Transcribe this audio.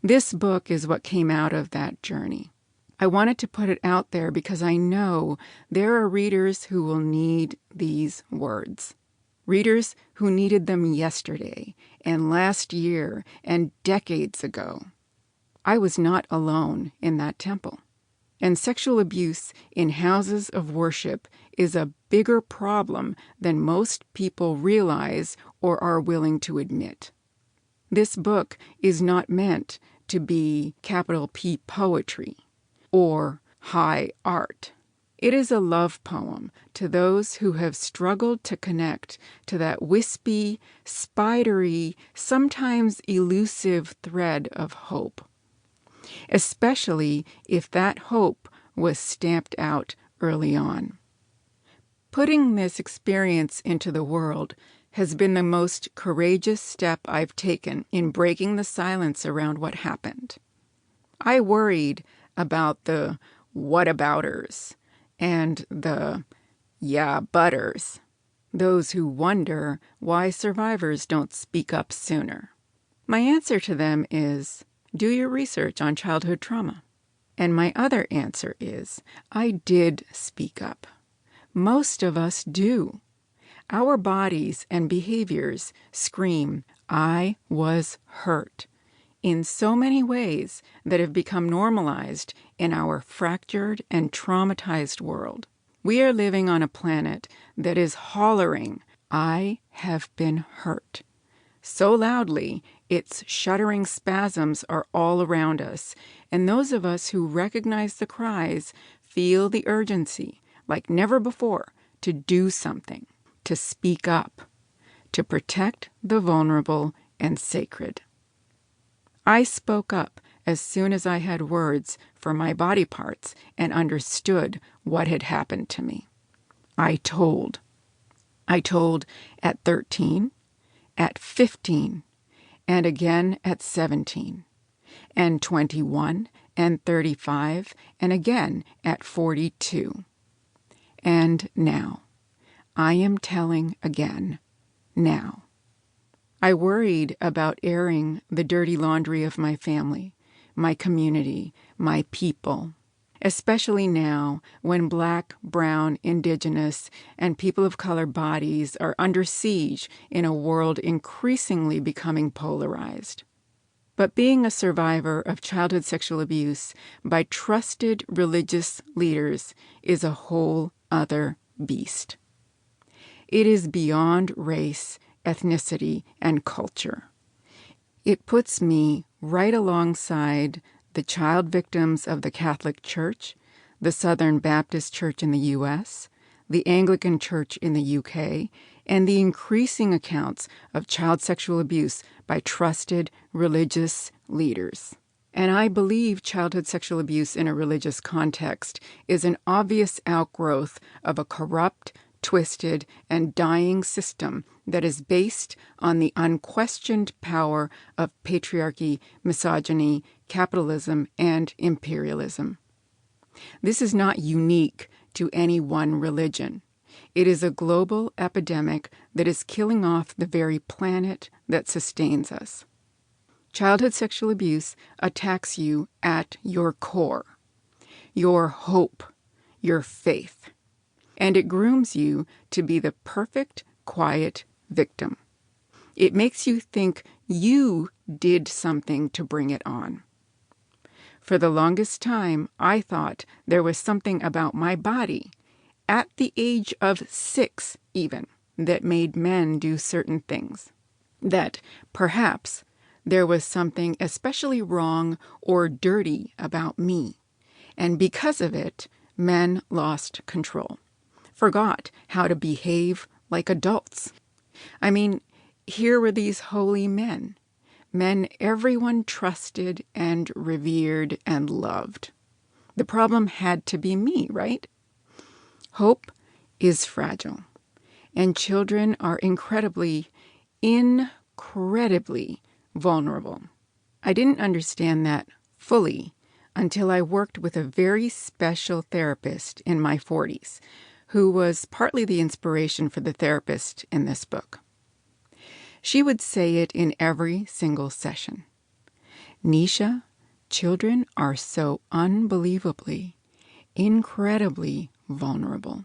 This book is what came out of that journey. I wanted to put it out there because I know there are readers who will need these words. Readers who needed them yesterday and last year and decades ago. I was not alone in that temple. And sexual abuse in houses of worship is a bigger problem than most people realize or are willing to admit. This book is not meant to be capital P poetry or high art. It is a love poem to those who have struggled to connect to that wispy, spidery, sometimes elusive thread of hope, especially if that hope was stamped out early on. Putting this experience into the world has been the most courageous step I've taken in breaking the silence around what happened. I worried about the whatabouters and the yeah butters, those who wonder why survivors don't speak up sooner. My answer to them is, do your research on childhood trauma. And my other answer is, I did speak up. Most of us do. Our bodies and behaviors scream, I was hurt, in so many ways that have become normalized in our fractured and traumatized world. We are living on a planet that is hollering, I have been hurt, so loudly its shuddering spasms are all around us, and those of us who recognize the cries feel the urgency, like never before, to do something, to speak up, to protect the vulnerable and sacred. I spoke up as soon as I had words for my body parts and understood what had happened to me. I told. I told at 13, at 15, and again at 17, and 21, and 35, and again at 42. And now. I am telling again, now. I worried about airing the dirty laundry of my family, my community, my people, especially now when Black, brown, Indigenous, and people of color bodies are under siege in a world increasingly becoming polarized. But being a survivor of childhood sexual abuse by trusted religious leaders is a whole other beast. It is beyond race, ethnicity, and culture. It puts me right alongside the child victims of the Catholic Church, the Southern Baptist Church in the U.S., the Anglican Church in the U.K., and the increasing accounts of child sexual abuse by trusted religious leaders. And I believe childhood sexual abuse in a religious context is an obvious outgrowth of a corrupt, twisted, and dying system that is based on the unquestioned power of patriarchy, misogyny, capitalism, and imperialism. This is not unique to any one religion. It is a global epidemic that is killing off the very planet that sustains us. Childhood sexual abuse attacks you at your core, your hope, your faith. And it grooms you to be the perfect, quiet victim. It makes you think you did something to bring it on. For the longest time, I thought there was something about my body, at the age of 6 even, that made men do certain things. That perhaps there was something especially wrong or dirty about me, and because of it, men lost control. Forgot how to behave like adults. I mean, here were these holy men everyone trusted and revered and loved. The problem had to be me, right? Hope is fragile, and children are incredibly vulnerable. I didn't understand that fully until I worked with a very special therapist in my 40s, who was partly the inspiration for the therapist in this book. She would say it in every single session. Neesha, children are so unbelievably, incredibly vulnerable.